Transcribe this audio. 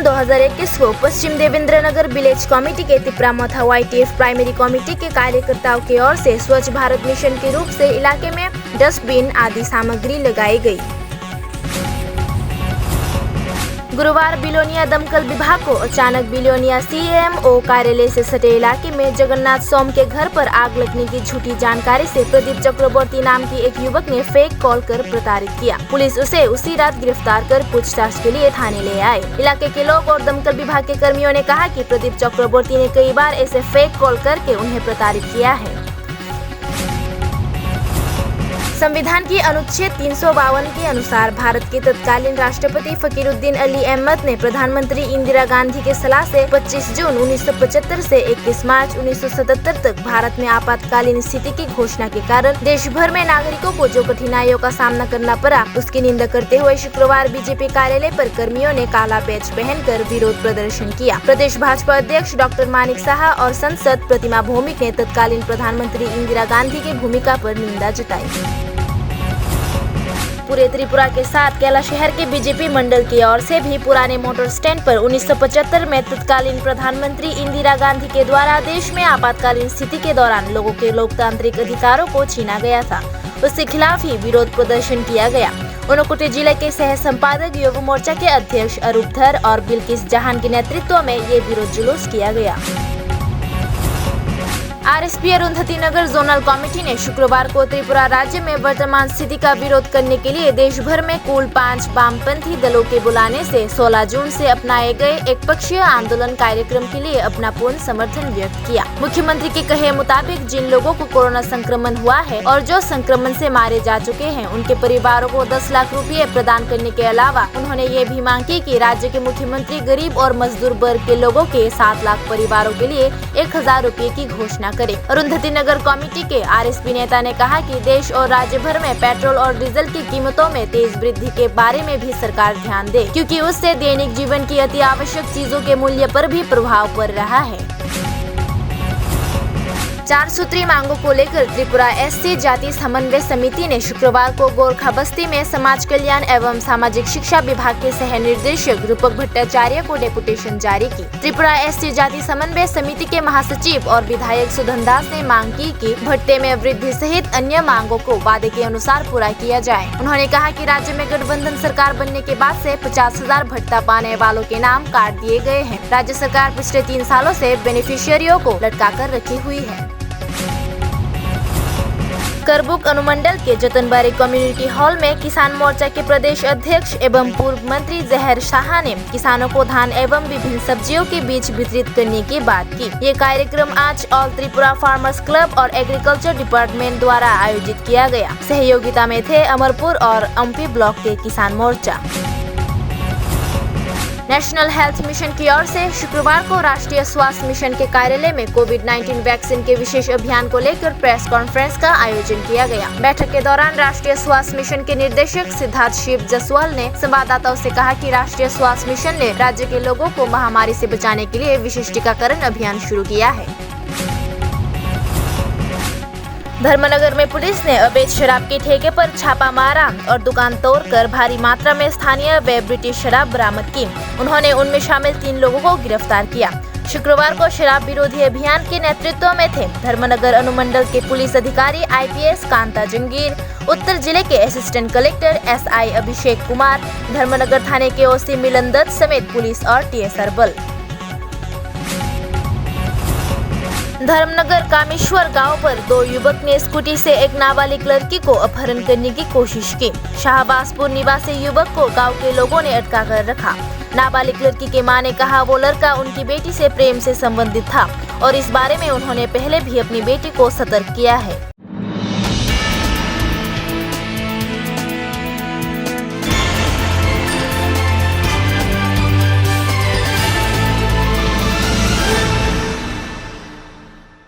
जून 2021 को पश्चिम देवेंद्र नगर village committee के तिप्रामथा YTF primary committee के कार्यकर्ताओं की ओर से स्वच्छ भारत मिशन के रूप से इलाके में डस्टबिन आदि सामग्री लगाई गई। गुरुवार बिलोनिया दमकल विभाग को अचानक बिलोनिया CMO कार्यालय से सटे इलाके में जगन्नाथ सोम के घर पर आग लगने की झूठी जानकारी से प्रदीप चक्रवर्ती नाम की एक युवक ने फेक कॉल कर प्रताड़ित किया। पुलिस उसे उसी रात गिरफ्तार कर पूछताछ के लिए थाने ले आए। इलाके के लोग और दमकल विभाग के कर्मियों ने कहा कि प्रदीप चक्रवर्ती ने कई बार ऐसे फेक कॉल करके उन्हें प्रताड़ित किया है। संविधान की अनुच्छेद 352 के अनुसार भारत के तत्कालीन राष्ट्रपति फकीरुद्दीन अली अहमद ने प्रधानमंत्री इंदिरा गांधी के सलाह से 25 जून 1975 से 21 मार्च 1977 तक भारत में आपातकालीन स्थिति की घोषणा के कारण देश भर में नागरिकों को जो कठिनाइयों का सामना करना पड़ा, उसकी निंदा करते हुए शुक्रवार बीजेपी कार्यालय पर कर्मियों ने काला बैच पहनकर विरोध प्रदर्शन किया। प्रदेश भाजपा अध्यक्ष डॉक्टर मानिक साह और सांसद प्रतिमा भौमिक ने तत्कालीन प्रधानमंत्री इंदिरा गांधी की भूमिका पर निंदा जताई। पूरे त्रिपुरा के साथ कैला शहर के बीजेपी मंडल की ओर से भी पुराने मोटर स्टैंड पर 1975 में तत्कालीन प्रधानमंत्री इंदिरा गांधी के द्वारा देश में आपातकालीन स्थिति के दौरान लोगों के लोकतांत्रिक अधिकारों को छीना गया था, उसके खिलाफ ही विरोध प्रदर्शन किया गया। ऊनकोटे जिले के सह संपादक युवा मोर्चा के अध्यक्ष अरूप धर और बिल्किस जहान के नेतृत्व में ये विरोध जुलूस किया गया। RSP अरुंधति नगर जोनल कमेटी ने शुक्रवार को त्रिपुरा राज्य में वर्तमान स्थिति का विरोध करने के लिए देश भर में कुल 5 वामपंथी दलों के बुलाने से 16 जून से अपनाए गए एक पक्षीय आंदोलन कार्यक्रम के लिए अपना पूर्ण समर्थन व्यक्त किया। मुख्यमंत्री के कहे मुताबिक जिन लोगों को कोरोना संक्रमण हुआ है और जो संक्रमण से मारे जा चुके हैं, उनके परिवारों को 10 लाख रुपए प्रदान करने के अलावा उन्होंने ये भी मांग की कि राज्य के मुख्यमंत्री गरीब और मजदूर वर्ग के लोगों के 7 लाख परिवारों के लिए 1000 रुपए की घोषणा करे। अरुंधति नगर कमेटी के RSP नेता ने कहा कि देश और राज्य भर में पेट्रोल और डीजल की कीमतों में तेज वृद्धि के बारे में भी सरकार ध्यान दे, क्योंकि उससे दैनिक जीवन की अति आवश्यक चीजों के मूल्य पर भी प्रभाव पड़ रहा है। 4 सूत्री मांगों को लेकर त्रिपुरा SC जाति समन्वय समिति ने शुक्रवार को गोरखा बस्ती में समाज कल्याण एवं सामाजिक शिक्षा विभाग के सह निर्देशक रूपक भट्टाचार्य को डेपुटेशन जारी की। त्रिपुरा SC जाति समन्वय समिति के महासचिव और विधायक सुधन दास ने मांग की कि भत्ते में वृद्धि सहित अन्य मांगों को वादे के अनुसार पूरा किया जाए। उन्होंने कहा कि राज्य में गठबंधन सरकार बनने के बाद से 50,000 भत्ता पाने वालों के नाम काट दिए गए हैं। राज्य सरकार पिछले 3 सालों से बेनिफिशियरियों को लटका कर रखी हुई है। करबुक अनुमंडल के जतनबारी कम्युनिटी हॉल में किसान मोर्चा के प्रदेश अध्यक्ष एवं पूर्व मंत्री जहर शाह ने किसानों को धान एवं विभिन्न सब्जियों के बीज वितरित करने की बात की। ये कार्यक्रम आज ऑल त्रिपुरा फार्मर्स क्लब और एग्रीकल्चर डिपार्टमेंट द्वारा आयोजित किया गया। सहयोगिता में थे अमरपुर और अम्पी ब्लॉक के किसान मोर्चा। नेशनल हेल्थ मिशन की ओर से शुक्रवार को राष्ट्रीय स्वास्थ्य मिशन के कार्यालय में कोविड-19 वैक्सीन के विशेष अभियान को लेकर प्रेस कॉन्फ्रेंस का आयोजन किया गया। बैठक के दौरान राष्ट्रीय स्वास्थ्य मिशन के निदेशक सिद्धार्थ शिव जसवाल ने संवाददाताओं से कहा कि राष्ट्रीय स्वास्थ्य मिशन ने राज्य के लोगों को महामारी से बचाने के लिए विशेष टीकाकरण अभियान शुरू किया है। धर्मनगर में पुलिस ने अवैध शराब के ठेके पर छापा मारा और दुकान तोड़कर भारी मात्रा में स्थानीय व ब्रिटिश शराब बरामद की। उन्होंने उनमें शामिल 3 लोगों को गिरफ्तार किया। शुक्रवार को शराब विरोधी अभियान के नेतृत्व में थे धर्मनगर अनुमंडल के पुलिस अधिकारी IPS कांता जंगीर, उत्तर जिले के assistant collector SI Abhishek Kumar, Dharmanagar थाने के OC मिलन दत्त समेत पुलिस और TSR बल। धर्मनगर कामेश्वर गांव पर 2 युवक ने स्कूटी से एक नाबालिग लड़की को अपहरण करने की कोशिश की। शाहबाजपुर निवासी युवक को गांव के लोगों ने अटका कर रखा। नाबालिग लड़की के मां ने कहा वो लड़का उनकी बेटी से प्रेम से संबंधित था और इस बारे में उन्होंने पहले भी अपनी बेटी को सतर्क किया है।